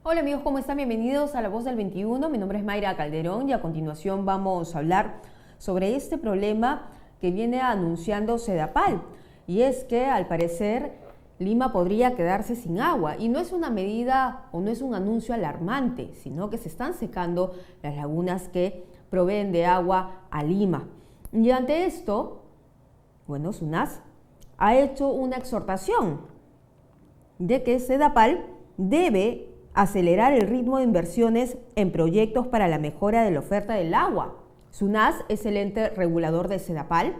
Hola amigos, ¿cómo están? Bienvenidos a La Voz del 21. Mi nombre es Mayra Calderón y a continuación vamos a hablar sobre este problema que viene anunciando Sedapal. Y es que al parecer Lima podría quedarse sin agua. Y no es una medida o no es un anuncio alarmante, sino que se están secando las lagunas que proveen de agua a Lima. Y ante esto, bueno, SUNAS ha hecho una exhortación de que Sedapal debe acelerar el ritmo de inversiones en proyectos para la mejora de la oferta del agua. SUNAS es el ente regulador de Sedapal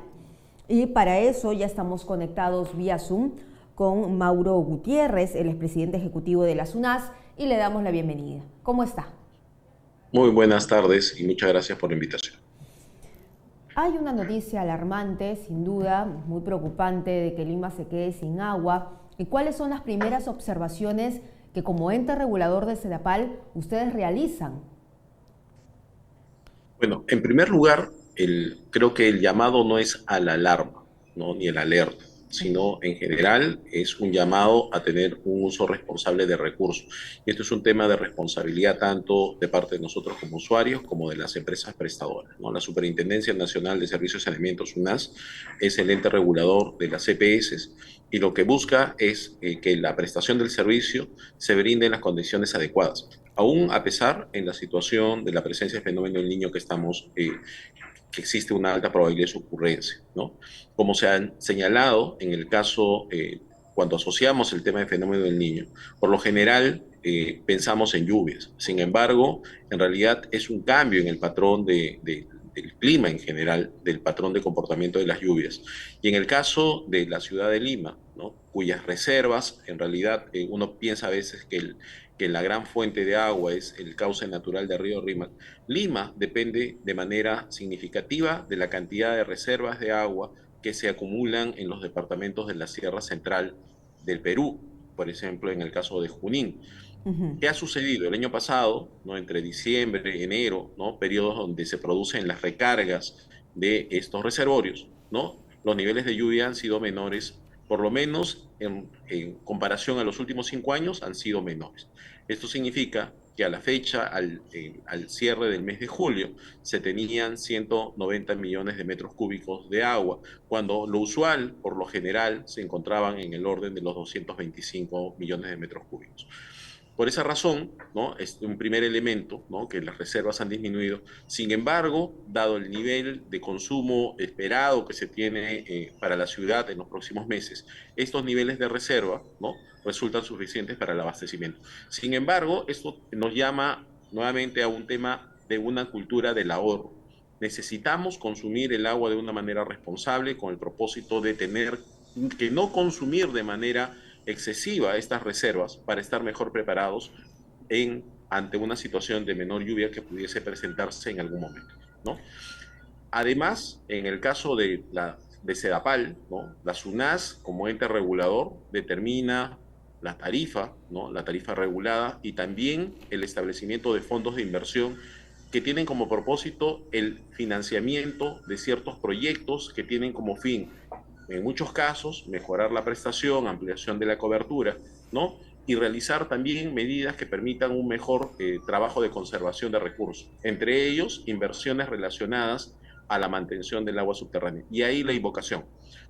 y para eso ya estamos conectados vía Zoom con Mauro Gutiérrez, el expresidente ejecutivo de la SUNAS, y le damos la bienvenida. ¿Cómo está? Muy buenas tardes y muchas gracias por la invitación. Hay una noticia alarmante, sin duda, muy preocupante, de que Lima se quede sin agua. ¿Y cuáles son las primeras observaciones que como ente regulador de Sedapal ustedes realizan? Bueno, en primer lugar, creo que el llamado no es a la alarma, ¿no? Ni el alerta, sino en general es un llamado a tener un uso responsable de recursos. Y esto es un tema de responsabilidad tanto de parte de nosotros como usuarios como de las empresas prestadoras, ¿no? La Superintendencia Nacional de Servicios y Saneamiento, SUNAS, es el ente regulador de las EPS y lo que busca es que la prestación del servicio se brinde en las condiciones adecuadas aún a pesar en la situación de la presencia del fenómeno del niño que existe una alta probabilidad de su ocurrencia, ¿no? Como se ha señalado en el caso, cuando asociamos el tema del fenómeno del niño, por lo general pensamos en lluvias. Sin embargo, en realidad es un cambio en el patrón del clima en general, del patrón de comportamiento de las lluvias. Y en el caso de la ciudad de Lima, ¿no? Cuyas reservas, en realidad uno piensa a veces que la gran fuente de agua es el cauce natural del río Rímac. Lima depende de manera significativa de la cantidad de reservas de agua que se acumulan en los departamentos de la Sierra Central del Perú, por ejemplo, en el caso de Junín. ¿Qué ha sucedido? El año pasado, ¿no? Entre diciembre y enero, ¿no? Periodos donde se producen las recargas de estos reservorios, ¿no? Los niveles de lluvia han sido menores, por lo menos en comparación a los últimos 5 años, han sido menores. Esto significa que a la fecha, al cierre del mes de julio, se tenían 190 millones de metros cúbicos de agua, cuando lo usual, por lo general, se encontraban en el orden de los 225 millones de metros cúbicos. Por esa razón, ¿no? Es un primer elemento, ¿no? Que las reservas han disminuido. Sin embargo, dado el nivel de consumo esperado que se tiene para la ciudad en los próximos meses, estos niveles de reserva, ¿no? Resultan suficientes para el abastecimiento. Sin embargo, esto nos llama nuevamente a un tema de una cultura del ahorro. Necesitamos consumir el agua de una manera responsable con el propósito de tener que no consumir de manera excesiva estas reservas para estar mejor preparados ante una situación de menor lluvia que pudiese presentarse en algún momento, ¿no? Además, en el caso de Sedapal, ¿no? La SUNAS como ente regulador determina la tarifa, ¿no? La tarifa regulada y también el establecimiento de fondos de inversión que tienen como propósito el financiamiento de ciertos proyectos que tienen como fin, en muchos casos, mejorar la prestación, ampliación de la cobertura, ¿no? Y realizar también medidas que permitan un mejor trabajo de conservación de recursos, entre ellos inversiones relacionadas a la mantención del agua subterránea. Y ahí la invocación.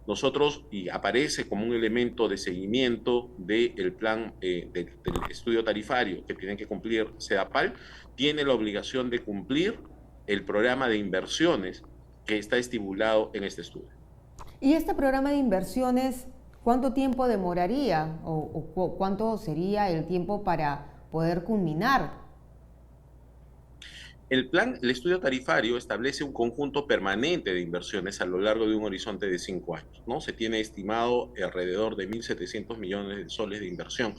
Nosotros, y aparece como un elemento de seguimiento del plan del estudio tarifario que tienen que cumplir CEDAPAL, tiene la obligación de cumplir el programa de inversiones que está estipulado en este estudio. ¿Y este programa de inversiones cuánto tiempo demoraría o cuánto sería el tiempo para poder culminar? El estudio tarifario establece un conjunto permanente de inversiones a lo largo de un horizonte de 5 años, ¿no? Se tiene estimado alrededor de 1.700 millones de soles de inversión.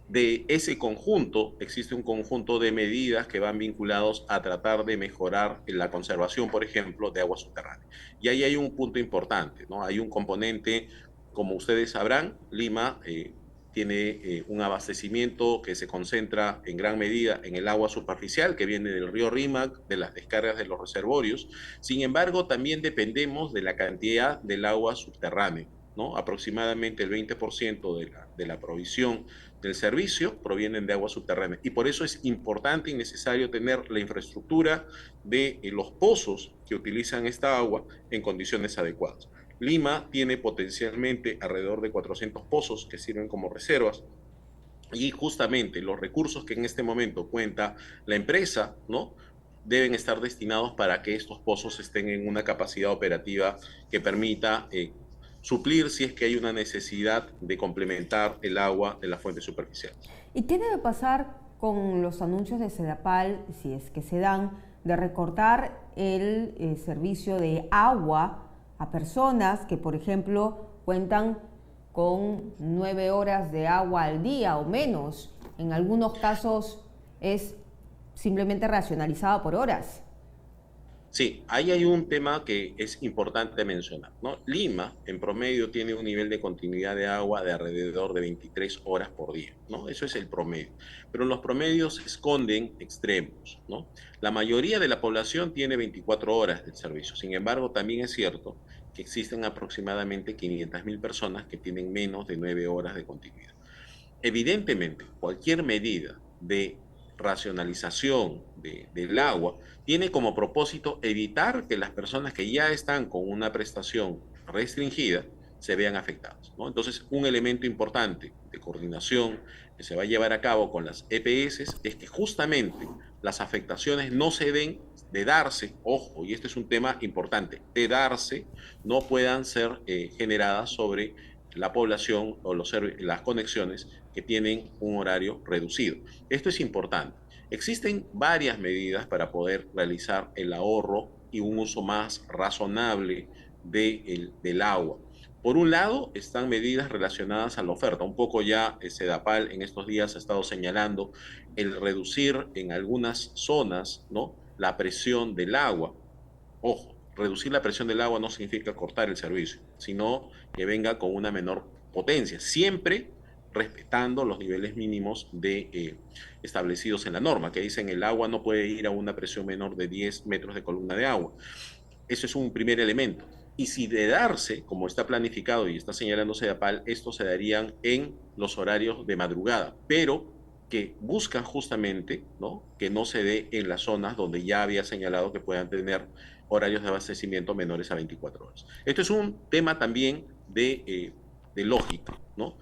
De ese conjunto, existe un conjunto de medidas que van vinculados a tratar de mejorar la conservación, por ejemplo, de agua subterránea. Y ahí hay un punto importante, ¿no? Hay un componente, como ustedes sabrán, Lima tiene un abastecimiento que se concentra en gran medida en el agua superficial que viene del río Rímac, de las descargas de los reservorios. Sin embargo, también dependemos de la cantidad del agua subterránea, ¿no? Aproximadamente el 20% de la provisión del servicio provienen de aguas subterráneas. Y por eso es importante y necesario tener la infraestructura de los pozos que utilizan esta agua en condiciones adecuadas. Lima tiene potencialmente alrededor de 400 pozos que sirven como reservas, y justamente los recursos que en este momento cuenta la empresa, ¿no? Deben estar destinados para que estos pozos estén en una capacidad operativa que permita suplir si es que hay una necesidad de complementar el agua de las fuentes superficiales. ¿Y qué debe pasar con los anuncios de Sedapal, si es que se dan, de recortar el servicio de agua a personas que, por ejemplo, cuentan con 9 horas de agua al día o menos? En algunos casos es simplemente racionalizado por horas. Sí, ahí hay un tema que es importante mencionar, ¿no? Lima, en promedio, tiene un nivel de continuidad de agua de alrededor de 23 horas por día, ¿no? Eso es el promedio. Pero los promedios se esconden extremos, ¿no? La mayoría de la población tiene 24 horas del servicio. Sin embargo, también es cierto que existen aproximadamente 500.000 personas que tienen menos de 9 horas de continuidad. Evidentemente, cualquier medida de racionalización del agua tiene como propósito evitar que las personas que ya están con una prestación restringida se vean afectadas, ¿no? Entonces, un elemento importante de coordinación que se va a llevar a cabo con las EPS es que justamente las afectaciones no se den de darse, ojo, y este es un tema importante, de darse, no puedan ser generadas sobre la población o las conexiones que tienen un horario reducido. Esto es importante. Existen varias medidas para poder realizar el ahorro y un uso más razonable del agua. Por un lado, están medidas relacionadas a la oferta. Un poco ya Sedapal en estos días ha estado señalando el reducir en algunas zonas, ¿no?, la presión del agua. Ojo, reducir la presión del agua no significa cortar el servicio, sino que venga con una menor potencia, siempre respetando los niveles mínimos establecidos en la norma, que dicen el agua no puede ir a una presión menor de 10 metros de columna de agua. Eso es un primer elemento. Y si de darse, como está planificado y está señalando Sedapal, esto se darían en los horarios de madrugada, pero que buscan justamente, ¿no?, que no se dé en las zonas donde ya había señalado que puedan tener horarios de abastecimiento menores a 24 horas. Esto es un tema también de lógica, ¿no?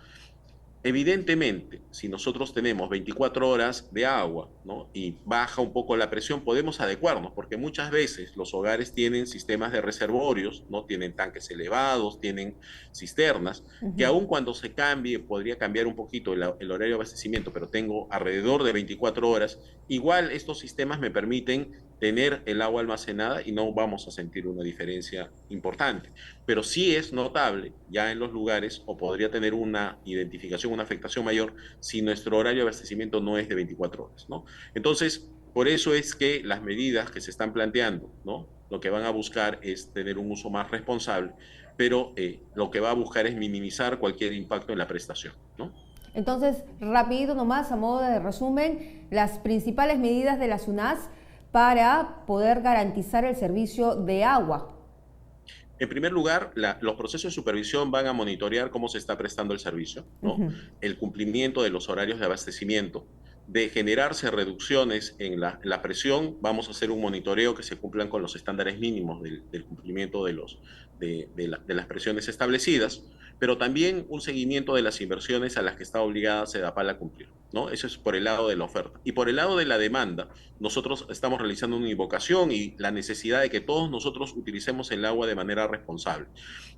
Evidentemente, si nosotros tenemos 24 horas de agua, ¿no?, y baja un poco la presión, podemos adecuarnos, porque muchas veces los hogares tienen sistemas de reservorios, ¿no?, tienen tanques elevados, tienen cisternas, que aun cuando se cambie, podría cambiar un poquito el horario de abastecimiento, pero tengo alrededor de 24 horas, igual estos sistemas me permiten tener el agua almacenada y no vamos a sentir una diferencia importante. Pero sí es notable ya en los lugares, o podría tener una identificación, una afectación mayor, si nuestro horario de abastecimiento no es de 24 horas, ¿no? Entonces, por eso es que las medidas que se están planteando, ¿no?, lo que van a buscar es tener un uso más responsable, pero lo que va a buscar es minimizar cualquier impacto en la prestación, ¿no? Entonces, rapidito nomás, a modo de resumen, las principales medidas de la SUNAS para poder garantizar el servicio de agua. En primer lugar, los procesos de supervisión van a monitorear cómo se está prestando el servicio, ¿no? El cumplimiento de los horarios de abastecimiento. De generarse reducciones en la presión, vamos a hacer un monitoreo que se cumplan con los estándares mínimos del cumplimiento de las presiones establecidas, pero también un seguimiento de las inversiones a las que está obligada Sedapal a cumplir, ¿no? Eso es por el lado de la oferta. Y por el lado de la demanda, nosotros estamos realizando una invocación y la necesidad de que todos nosotros utilicemos el agua de manera responsable.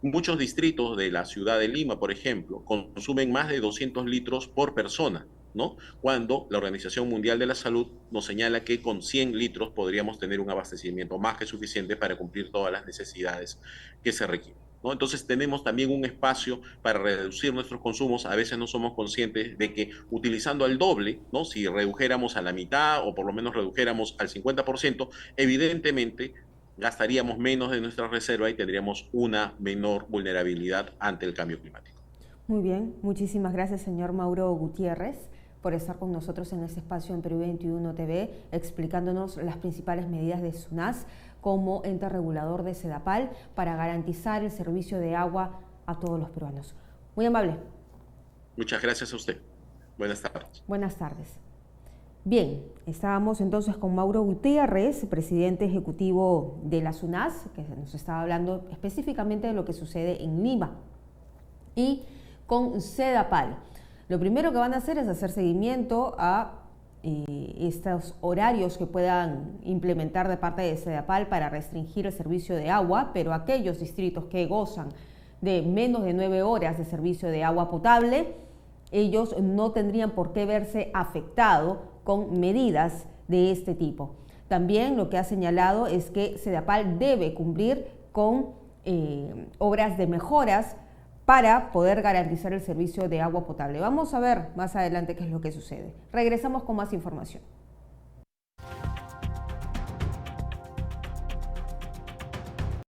Muchos distritos de la ciudad de Lima, por ejemplo, consumen más de 200 litros por persona, ¿no?, cuando la Organización Mundial de la Salud nos señala que con 100 litros podríamos tener un abastecimiento más que suficiente para cumplir todas las necesidades que se requieren, ¿no? Entonces tenemos también un espacio para reducir nuestros consumos. A veces no somos conscientes de que utilizando al doble, ¿no?, si redujéramos a la mitad o por lo menos redujéramos al 50%, evidentemente gastaríamos menos de nuestra reserva y tendríamos una menor vulnerabilidad ante el cambio climático. Muy bien, muchísimas gracias, señor Mauro Gutiérrez, por estar con nosotros en este espacio en Perú 21 TV, explicándonos las principales medidas de SUNAS como ente regulador de Sedapal para garantizar el servicio de agua a todos los peruanos. Muy amable. Muchas gracias a usted. Buenas tardes. Buenas tardes. Bien, estábamos entonces con Mauro Gutiérrez, presidente ejecutivo de la SUNAS, que nos estaba hablando específicamente de lo que sucede en Lima, y con SEDAPAL. Lo primero que van a hacer es hacer seguimiento a estos horarios que puedan implementar de parte de SEDAPAL para restringir el servicio de agua, pero aquellos distritos que gozan de menos de 9 horas de servicio de agua potable, ellos no tendrían por qué verse afectados con medidas de este tipo. También lo que ha señalado es que SEDAPAL debe cumplir con obras de mejoras para poder garantizar el servicio de agua potable. Vamos a ver más adelante qué es lo que sucede. Regresamos con más información.